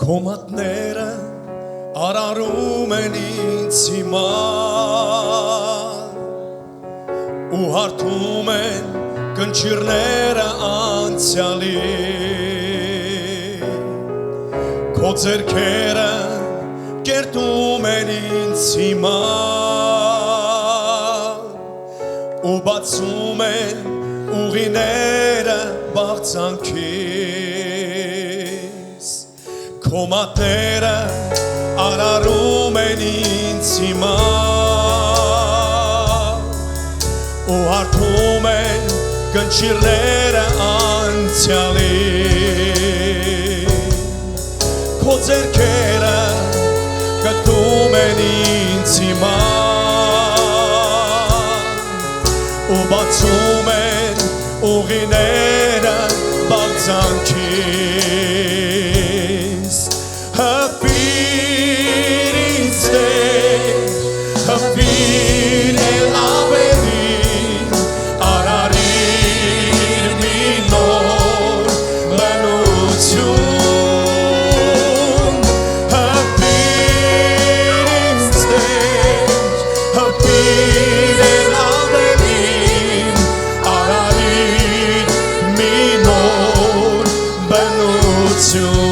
Կոմատները արարում են ինձ հիմար ու հարթում են կնճիռները անցյալի Քո ձեռքերը կերտում են ինձ հիմար ու բացում են ուղիները բաղձանքիս Կոմատները արարում են ինձ հիմար ու հարթում են կնճիռները անցյալի Քո ձեռքերը կտում են ինձ հիմար ու բացում են ուղիները բաղձանքիս Հպիր ինձ Տեր, հպիր էլ ավելին արարիր մի նոր բնություն Հպիր ինձ Տեր, հպիր էլ ավելին արարիր մի նոր բնություն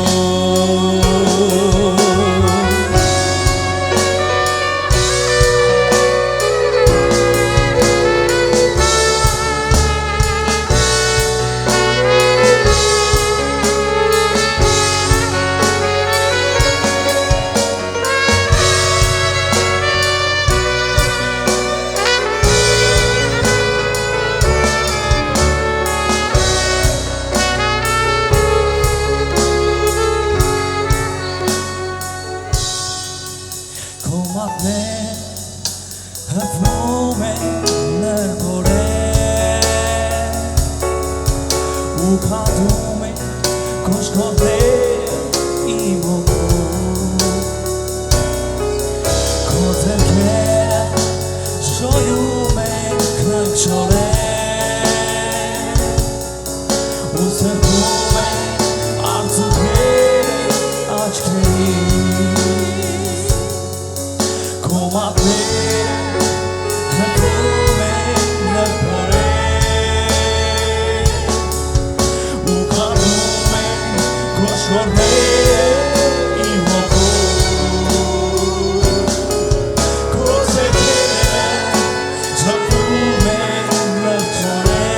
Կոմատներ հպվում են նրբորեն ու կատում են կոշկոտներ իմ օգում Քո ձեռքերը շոյում են քնքշորեն ու սրբում են արցունքները աչքերից Կոմատները հպվում են նրբորեն ու կատում են կոշկոտները իմ օգում Քո ձեռքերը հպվում են նրբորեն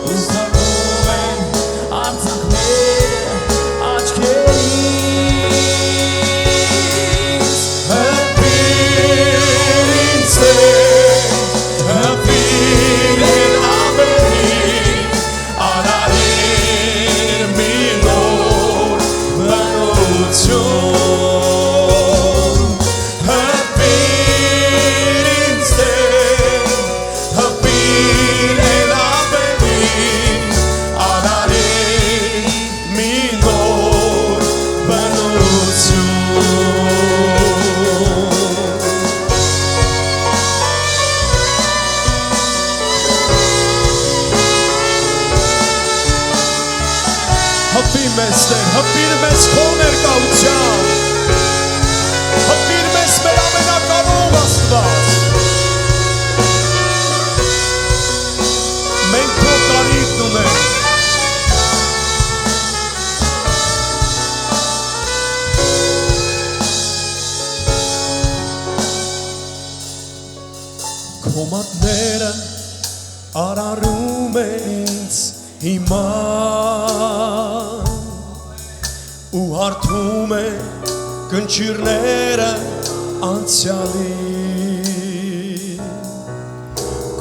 ու սրբում են արցունքները աչքերից Հպիր էլ ավելին արարիր մի նոր բնություն Հպիր ինձ Տեր, հպիր էլ ավելին արարիր մի նոր բնություն Հպիր մեզ Տեր, հպիր մեզ քո ներկայությամբ Հպիր մեզ մեր ամենակարող Աստված Մենք քո կարիքն ունենք Կոմատները արարում են ինձ հիմար ու հարթում են կնճիռները անցյալի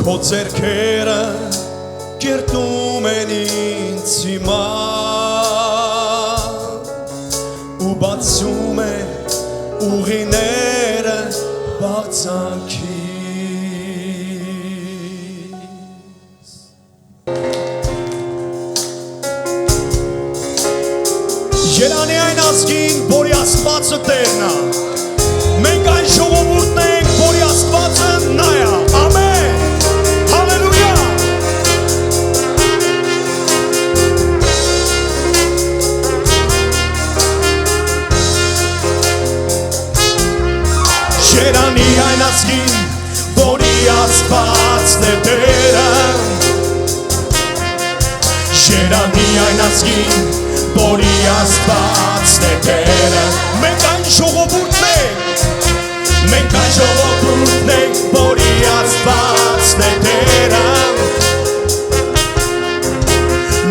Քո ձեռքերը կերտում են ինձ հիմար ու բացում են ուղիները բաղձանքիս Երանի այն ազգին, որի Աստվածը Տերն է Մենք այն ժողովուրդն ենք, որի Աստվածը նա է Ամեն Հալելույա Երանի այն ազգին, որի Աստվածն է Տերը։ Մենք այն ժողովուրդն ենք, որի Աստվածն է Տերը։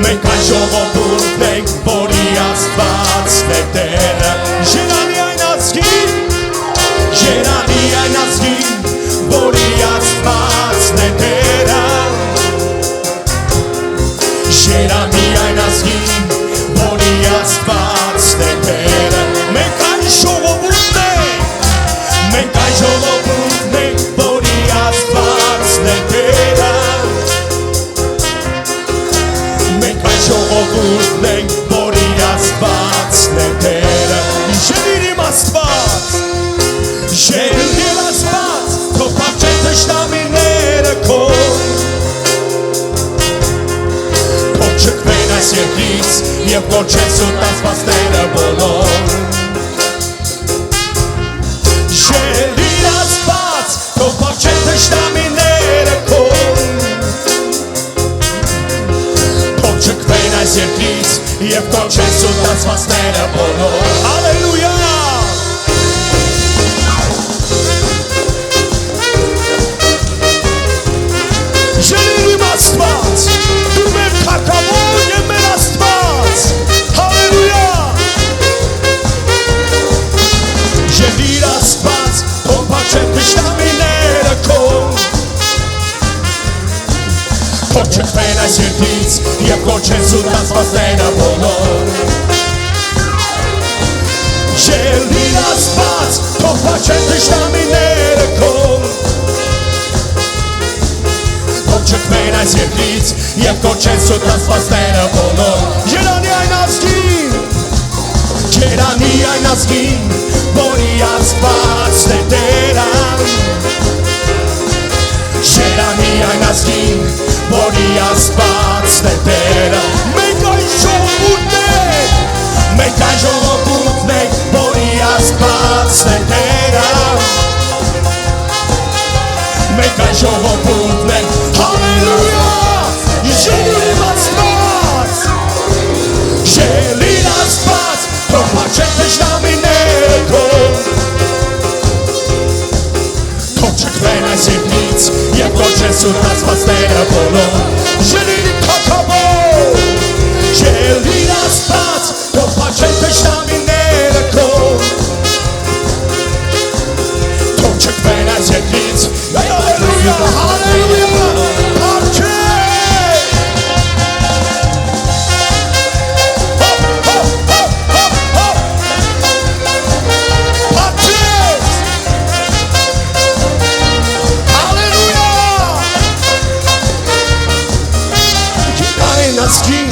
Մենք այն ժողովուրդն ենք, որի Աստվածն է Տերը։ Երանի այն ազգին, որի Աստվածն է Տերը։ Երանի այն ազգին, որի Աստվածն է Տերը։ Մենք այն ժողովուրդն ենք, որի Աստվածն է Տերը։ Մենք այն ժողովուրդն ենք, որի Աստվածն է Տերը։ Ժելիր իմ Աստված, ժելիր Աստված, թող փախչեն թշնամիները քո, թող չքվեն այս երկրից և կոչեն սուտ ասվածները բոլոր։ Ժելիր Աստված, թող փախչեն թշնամիները քո, թող չքվեն այս երկրից և կոչեն սուտ ասվածները բոլոր։ Հալելույա։ Ժելիր իմ Աստված, դու մեր թագավոր և մեր Աստված, հալելույա։ Ժելիր Աստված, թող փախչեն թշնամիները քո, թող չքվեն այս երկրից և կոչեն սուտ ասվածները բոլոր։ Ժելիր Աստված, թող փախչեն թշնամիները քո, չքվեն այս երկրից և կոչեն սուտ ասվածները բոլոր։ Երանի այն ազգին, որի Աստվածն է Տերը։ Երանի այն ազգին, որի Աստվածն է Տերը։ Մենք այն ժողովուրդն ենք, որի Աստվածն է Տերը։ Մենք այն ժողովուրդն ենք, հալելույա, ժելիր իմ Աստված, ժելիր Աստված, թող փախչեն թշնամիները քո, թող չքվեն այս երկրից և կոչեն սուտ ասվածները բոլոր։ Ժելիր իմ թագավոր, ժելիր Աստված, թող փախչեն թշնամիները քո, թող չքվեն այս երկրից, հալելույա, հալելույա, փախչեն։ Փախչեն։ Հալելույա։ Այն ազգին,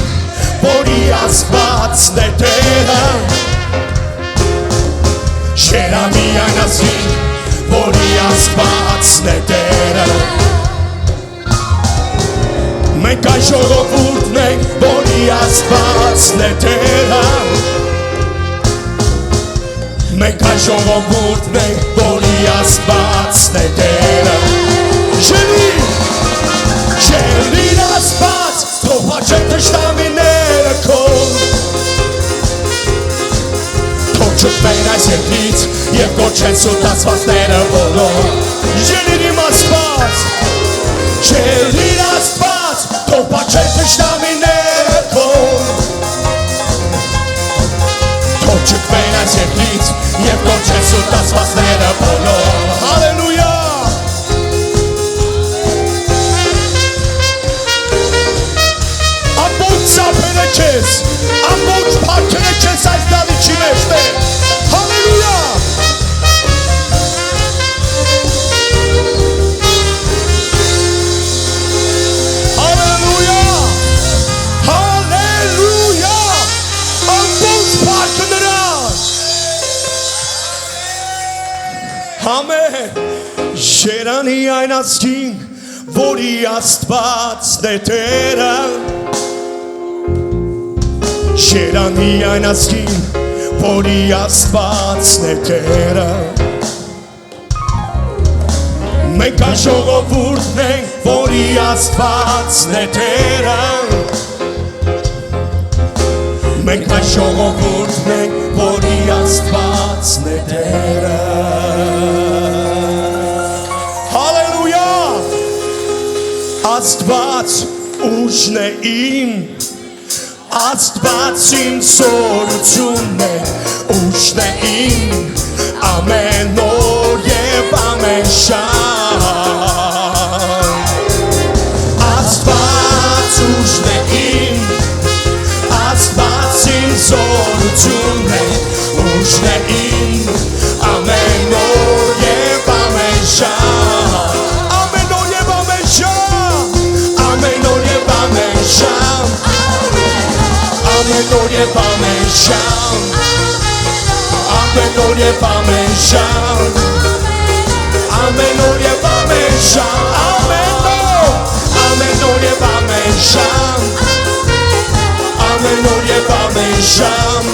որի Աստվածն է Տերը։ Երանի այն ազգին, որի Աստվածն է Տերը։ Մենք այն ժողովուրդն ենք, որի Աստվածն է Տերը։ Մենք այն ժողովուրդն ենք, որի Աստվածն է Տերը։ Ժելիր Աստված, թող փախչեն թշնամիները քո, թող չքվեն այս երկրից և կոչեն սուտ ասվածները բոլոր։ Ժելիր իմ Աստված, ժելիր Աստված, թող փախչեն թշնամիները քո, թող չքվեն այս երկրից և կոչեն սուտ ասվածները բոլոր։ Հալելույա։ Ամբողջ սափերը քեզ, ամբողջ փառքերը քեզ այս դավիճի մեջ Տեր։ Հալելույա։ Հալելույա։ Հալելույա։ Ամբողջ փառքը նրան։ Ամեն։ Երանի այն ազգին, որի Աստվածն է Տերը։ Երանի այն ազգին, որի Աստվածն է Տերը։ Մենք այն ժողովուրդն ենք, որի Աստվածն է Տերը։ Մենք այս ժողովուրդն ենք, որի Աստվածն է Տերը։ Հալելույա։ Աստված ուժն է իմ, Աստված իմ զորությունն է, ուժն է իմ, ամեն օր և ամեն շան։ Աստված ուժն է իմ, Աստված իմ զորությունն է, ուժն է իմ, ամեն օր և ամեն շան։ Ամեն օր և ամեն շան, ամեն օր և ամեն շան, ամեն օր և ամեն շան, ամեն օր և ամեն շան, ամեն օր և ամեն շան, ամեն օր և ամեն շան, ամեն օր և ամեն շան,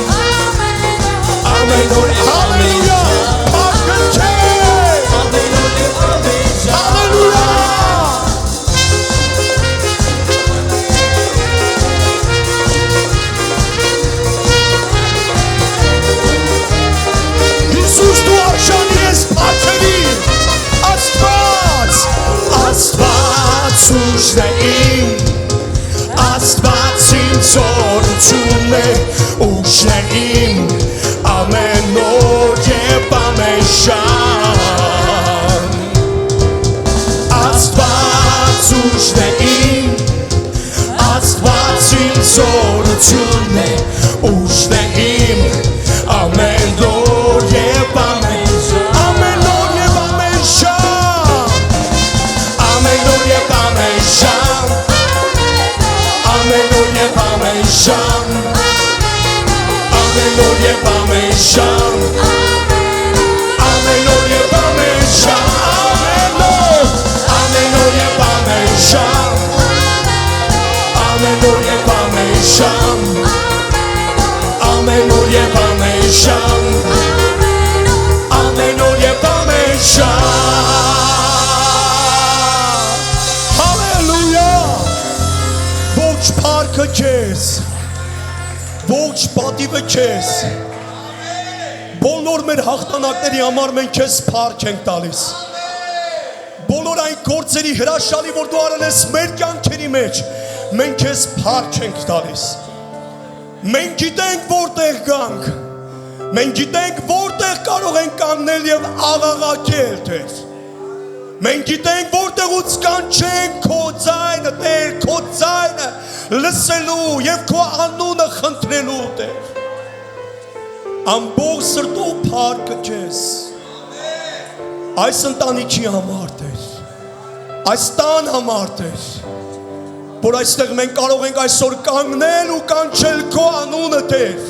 ամեն օր և ամեն ուժն է իմ, Աստված իմ զորությունն է, ուժն է իմ, ամեն օր և ամեն շան։ Աստված ուժն է իմ, Աստված իմ զորությունն է, ուժն է իմ, ամեն օր և ամեն շան, ամեն օր և ամեն շան, ամեն օր և ամեն շան, ամեն օր և ամեն շան, ամեն օր և ամեն շան, ամեն օր և ամեն շան, ամեն օր և ամեն շան, ամեն օր և ամեն շան, ամեն օր և ամեն շան, ամեն օր և ամեն շան։ Հալելույա։ Ողջ փառքը քեզ, ողջ պատիվը քեզ, բոլոր մեր հաղթանակների համար մենք քեզ փառք ենք տալիս, բոլոր այն գործերի հրաշալի, որ դու արել ես մեր կյանքերի մեջ, մենք քեզ փառք ենք տալիս։ Մենք գիտենք որտեղ գանք, մենք գիտենք որտեղ կարող ենք կանգնել և աղաղակել Տեր։ Մենք գիտենք որտեղուց կանչենք քո ձայնը, Տեր, քո ձայնը լսելու և քո անունը խնդրելու, Տեր։ Ամբողջ սրտով փառքը քեզ, այս ընտանիքի համար, Տեր, այս տան համար, Տեր, որ այստեղ մենք կարող ենք այսօր կանգնել ու կանչել քո անունը, Տեր։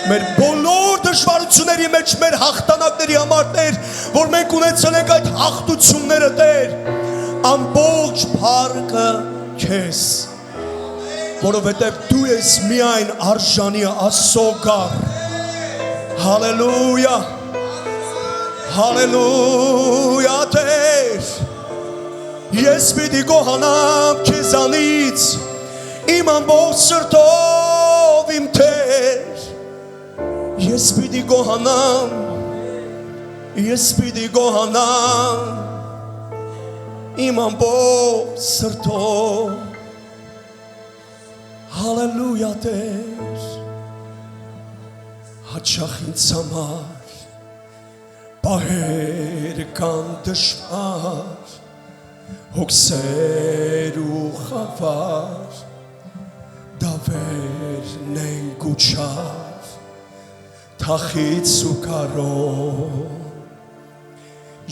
Մեր բոլոր դժվարությունների մեջ մեր հաղթանակների համար, Տեր, որ մենք ունեցել ենք այդ հաղթությունները, Տեր, ամբողջ փառքը քեզ, որովհետև դու ես միայն արժանի Աստծո գառ։ Հալելույա, հալելույա, Տեր։ Ես պիտի գոհանամ քեզանից իմ ամբողջ սրտով, իմ Տեր։ Ես պիտի գոհանամ, ես պիտի գոհանամ իմ ամբողջ սրտով։ Հալելույա, Տեր։ Հաճախ ինձ համար պահեր կան դժվար, հոգսեր ու խավար, դավերն են գուչար, թախից ու կարոտ,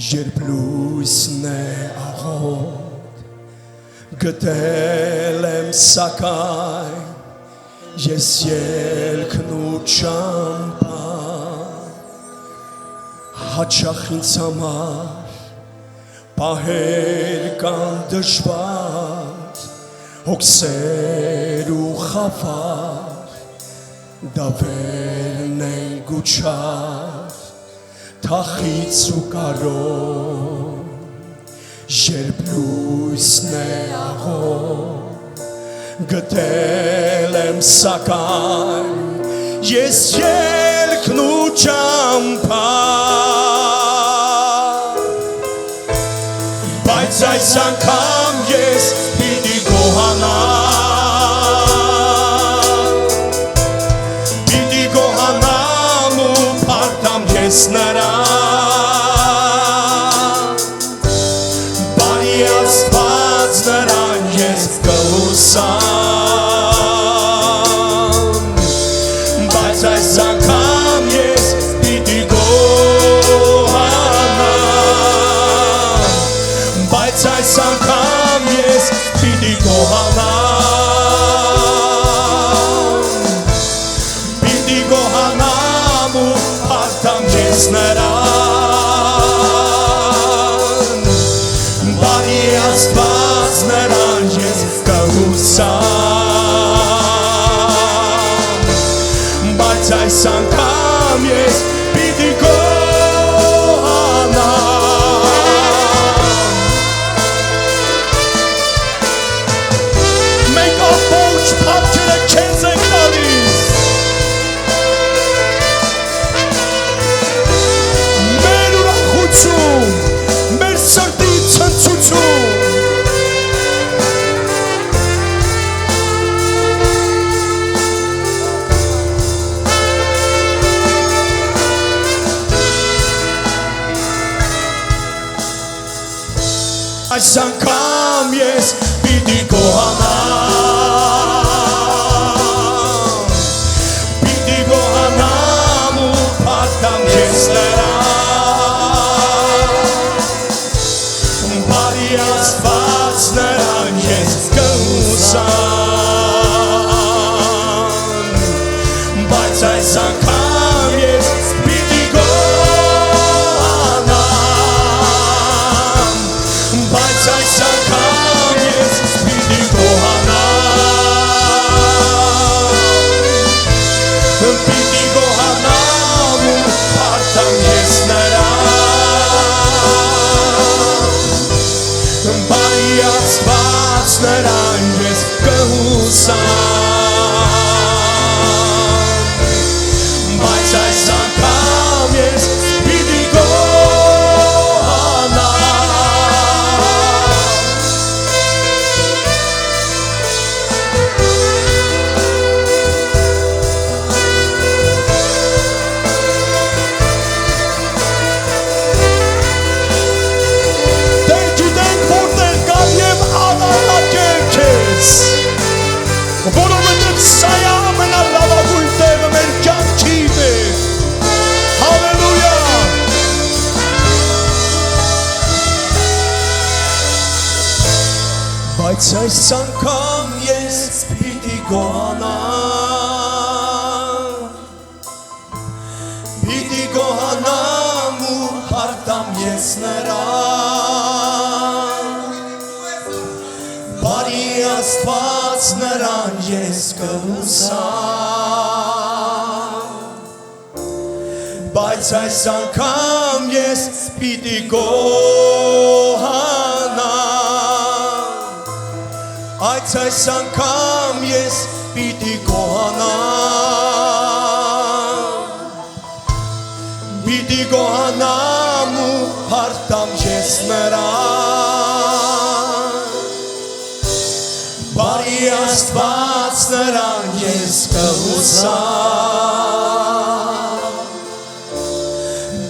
երբ լույսն է աղոտ, գտել եմ սակայն, ես ելքն ու ճամփան, հաճախ ինձ համար պահեր կան դժվար, հոգսեր ու խավար, դավերն են գուչար, թախից ու կարոտ, երբ լույսն է աղոտ, գտել եմ սակայն ես ելքն ու ճամփա բայց այս անգամ ես պիտի գոհանամ ու փառտամ ես նրան բարի Աստված նրան ես կհուսամ բայց այս անգամ ես պիտի գոհանամ բայց այս անգամ ես պիտի գոհանամ ու փառտամ ես նրան բարի Աստված նրան ես կհուսամ բայց այս անգամ ես պիտի գոհանամ մենք ամբողջ փափչերը քեզ ենք տալիս մեր ուրախություն մեր սրտի ցնցություն այս անգամ ես պիտի գոհանամ ու փառտամ ես նրան բարի Աստված նրան ես կհուսամ բայց այս անգամ ես պիտի գոհանամ բայց այս անգամ ես պիտի գոհանամ ու փառտամ ես նրան բարի Աստված նրան ես կհուսամ բայց այս անգամ ես պիտի որովհետև սա է ամենալավագույն տեղը մեր կյանքի մեջ հալելույա բայց այս անգամ ես պիտի գոհանամ ու փառտամ ես նրան բարի Աստված նրան ես կհուսամ բայց այս անգամ ես պիտի գոհանամ այս անգամ ես պիտի գոհանամ ու փառտամ ես նրան բարի Աստված նրան ես կհուսամ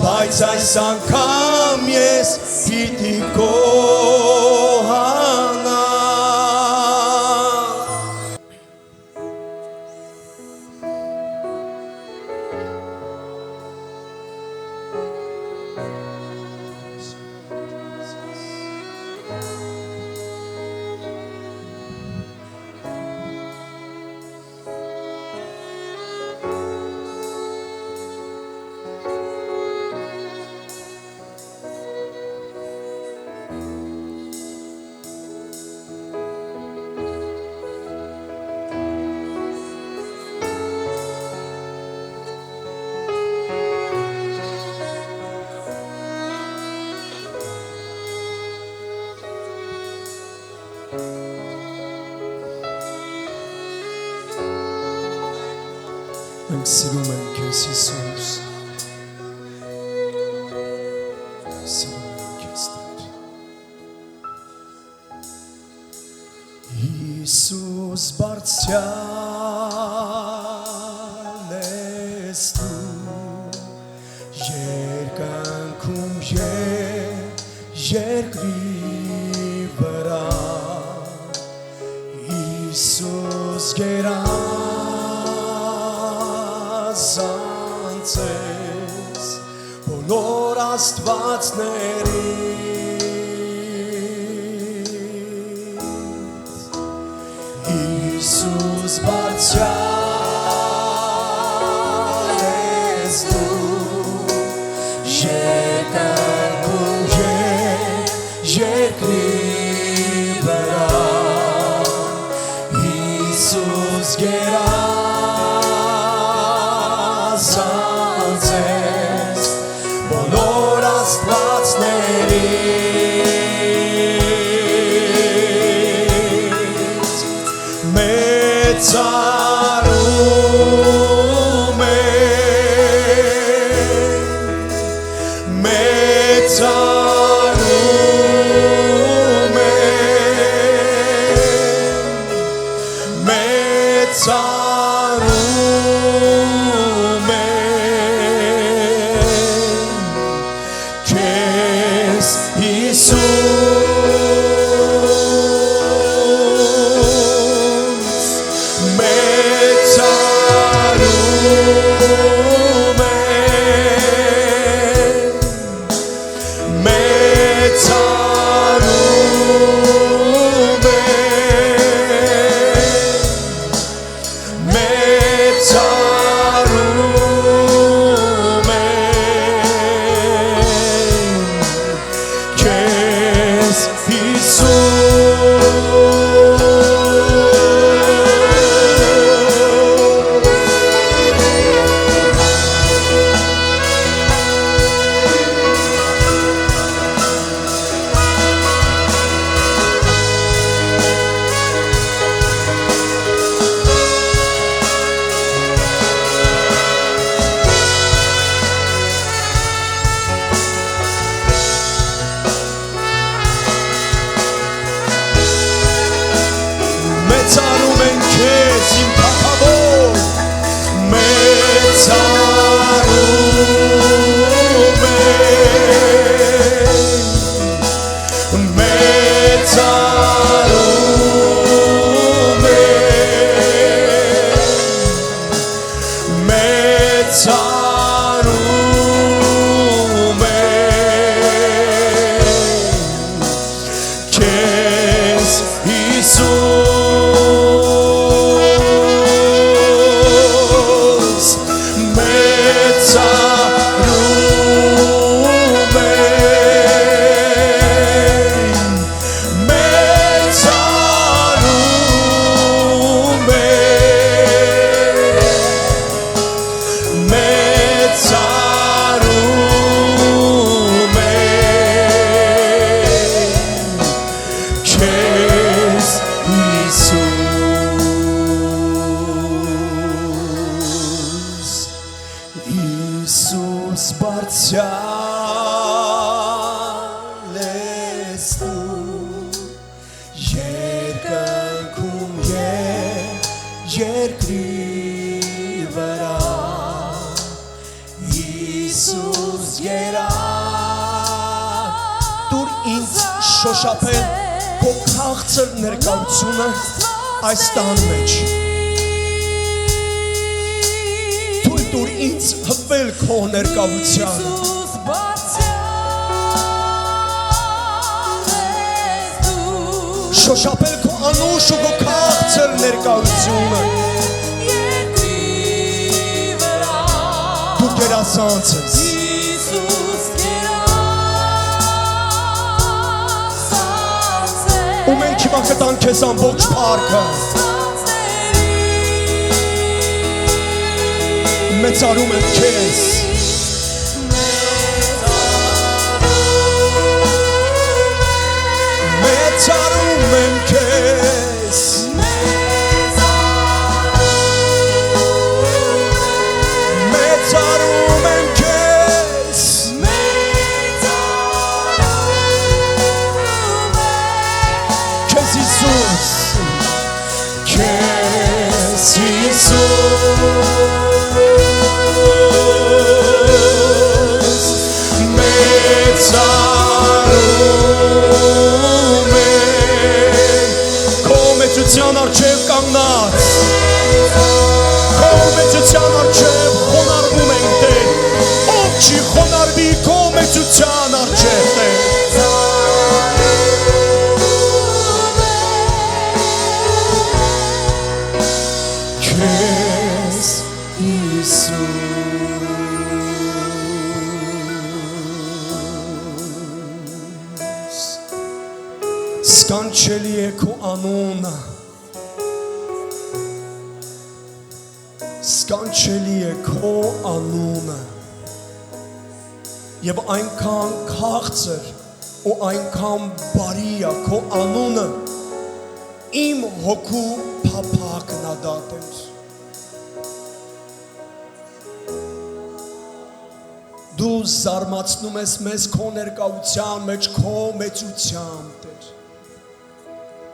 բայց այս անգամ ես պիտի գոհանամ Մենք սիրում ենք քեզ Հիսուս Սիրում ենք քեզ Տեր Հիսուս բարձրյալ ես դու երկնքում երկրի վրա Հիսուս գերազանց ես բոլոր աստվածներից Հիսուս բարձրյալ ես դու երկնքում երկրի վրա Հիսուս գերազանց ես բոլոր աստվածներից մեծարում քեզ Հիսուս մեծարում ենք քեզ իմ թագավոր քեզ Հիսուս Հիսուս բարձրյալ ես դու երկնքում երկրի վրա Հիսուս դուր ինձ շոշափել քո քաղցր ներկայությունը այս տան մեջ Դուր ինձ հպվել քո ներկայությանը Շոշափել քո անուշ ու քո քաղցր ներկայությունը Դու գերազանց ես Ու մենք հիմա կտանք քեզ ամբողջ փառքը մեծարում եմ քեզ մեծարում եմ քեզ Հիսուս մեծարում ենք քո մեծության առջև կանգնած քո մեծության առջև խոնարհվում ենք Տեր ով չի խոնարհվի քո մեծության առջև Տեր քեզ Հիսուս սքանչելի է քո անունը սքանչելի է քո անունը եւ այնքան քաղցր ու այնքան բարի է քո անունը իմ հոգու փափակն է դա Տեր դու զարմացնում ես մեզ քո ներկայության մեջ քո մեծությամբ Տեր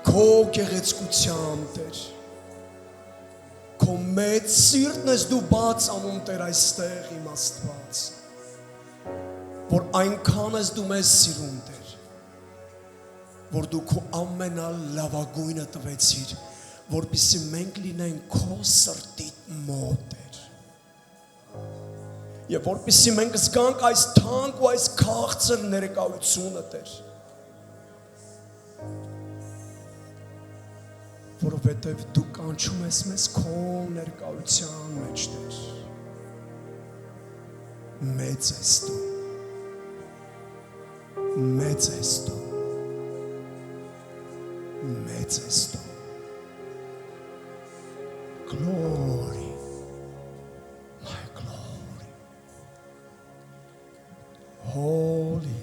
քո գեղեցկությամբ Տեր քո մեծ սիրտն ես դու բաց անում Տեր այստեղ իմ Աստված որ այնքան ես դու մեզ սիրում Տեր որ դու քո ամենալավագույնը տվեցիր որպեսզի մենք լինենք քո սրտի մոտ Տեր եւ որպեսզի մենք զգանք այս թանկ ու այս քաղցր ներկայությունը Տեր որովհետև դու կանչում ես մեզ քո ներկայության մեջ Տեր մեծ ես դու մեծ ես դու մեծ ես դու glory my glory holy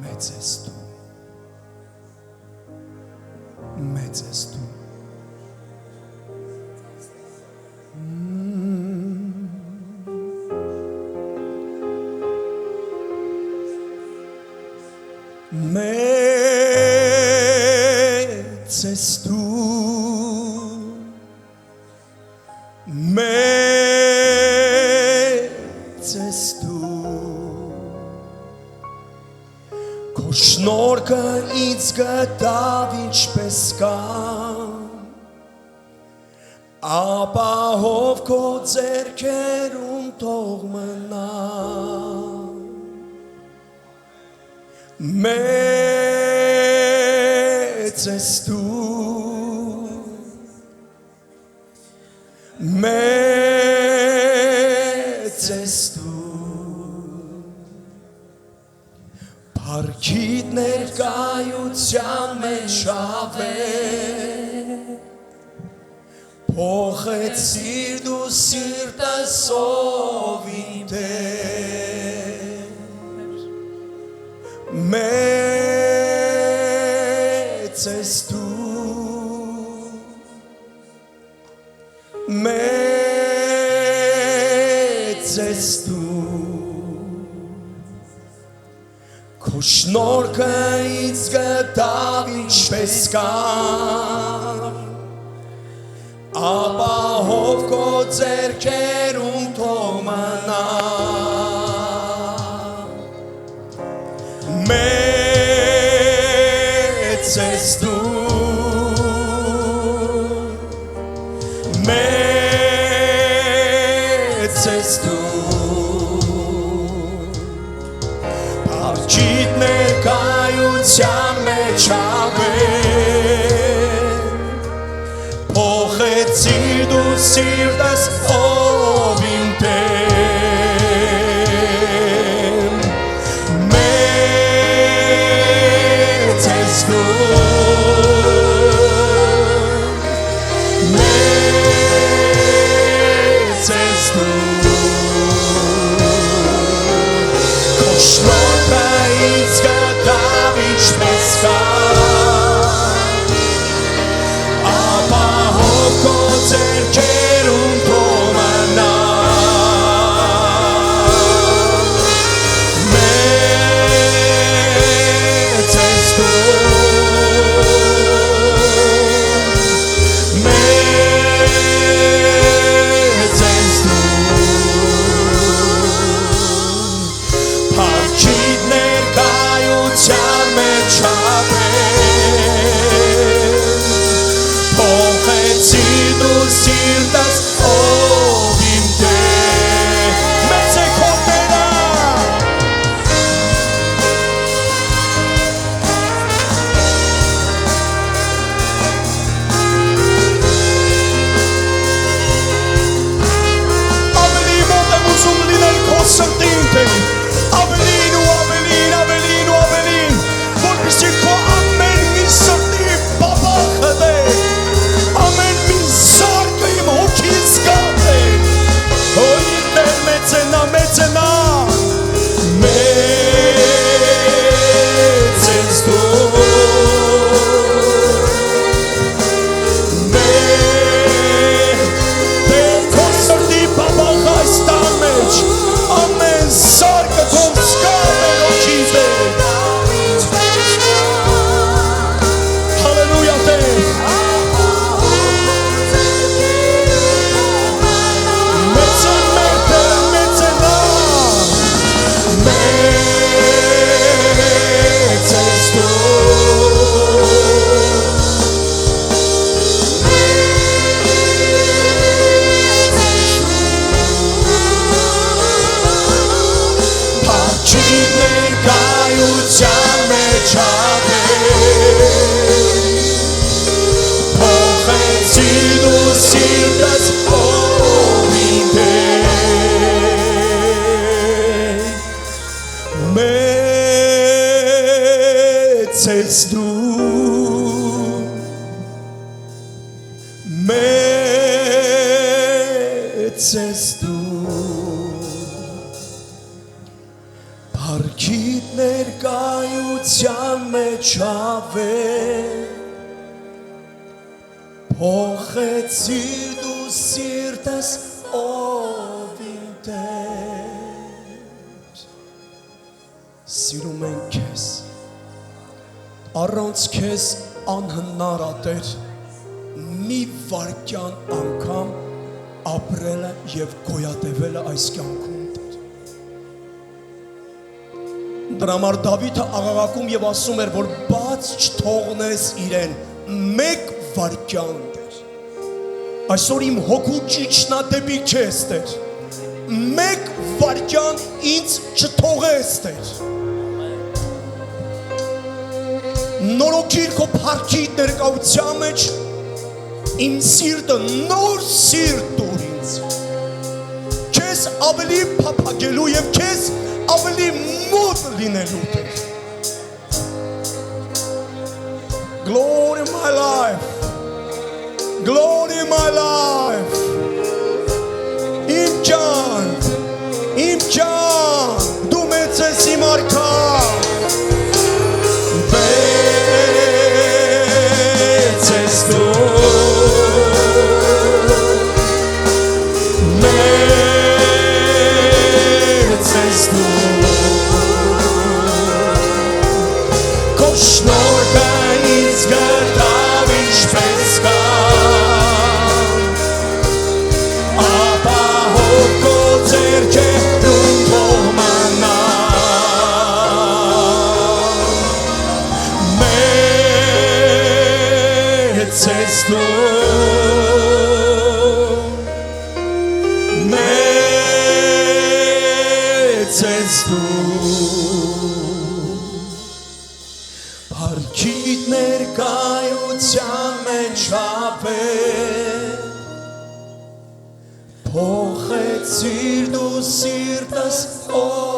մեծ ես դու մեծ ես դու մեծ ես դու մեծ ես դու քո շնորհքը ինձ գտավ ինչպես կան ապահով քո ձեռքերում թող մնա մեծ ես դու մեծ ես դու Փառքիդ ներկայության մեջ ավեր փոխեցիր դու սիրտս ով իմ Տեր մեծ ես դու մեծ ես դու քո շնորհքը ինձ գտավ ինչպես կան ապահով քո ձեռքերում թող մնա մեծ ես դու մեծ ես դու Փառքիդ ներկայության մեջ ավեր փոխեցիր դու սիրտս ով իմ Տեր մեծ ես դու մեծ ես դու քո շնորհքը ինձ գտավ ինչպես կան ապահով քո ձեռքերում սիրտս ով իմ Տեր մեծ է քո Տերը ավելի մոտ եմ ուզում լինել քո սրտին Տեր ավելին ու ավելին ավելին ու ավելին որպեսզի քո ամեն մի սրտի բաբախը Տեր ամեն մի զարկը իմ հոգից գա Տեր Օ իմ Տեր մեծ է նա մեծ է նա մեծ ես դու Տեր քո սրտի բաբախը այս տան մեջ ամեն զարկը քո զգա Տեր հոգից Տեր Հալելույա Տեր մեծ է մեր Տերը մեծ է նա մեծ ես Փառքիդ ներկայության մեջ Փոխեցի դու սիրտս ով իմ Տեր մեծ ես դու մեծ ես դու Փառքիդ ներկայության մեջ Փոխեցիր դու սիրտս ով իմ Տեր Սիրում ենք քեզ առանց քեզ անհնար է Տեր մի վայրկյան անգամ ապրելը եւ գոյատևելը այս կյանքում Դրա համար Դավիթը աղաղակում եւ ասում էր, որ բաց չթողնես իրեն մեկ վայրկյան Տեր Այսօր իմ հոգու ճիճնա դեպի քեզ Տեր մեկ վայրկյան ինձ չթողես Տեր Նորոգիր քո փառքի ներկայության մեջ իմ սիրտը նոր սիրտ տուր ինձ Քեզ ավելի փափագելու եւ քեզ ավելի մոտ լինելու Տեր Glory in my life Glory in my life Իմ ջան դու մեծ ես իմ արքան մեծ ես դու մեծ ես դու Քո շնորհքը ինձ գտավ ինչպես կան ապահով քո ձեռքերում թողմանան մեծ ես դու մեծ ես Փառքիդ ներկայության մեջ Փոխեցիր դու սիրտս ով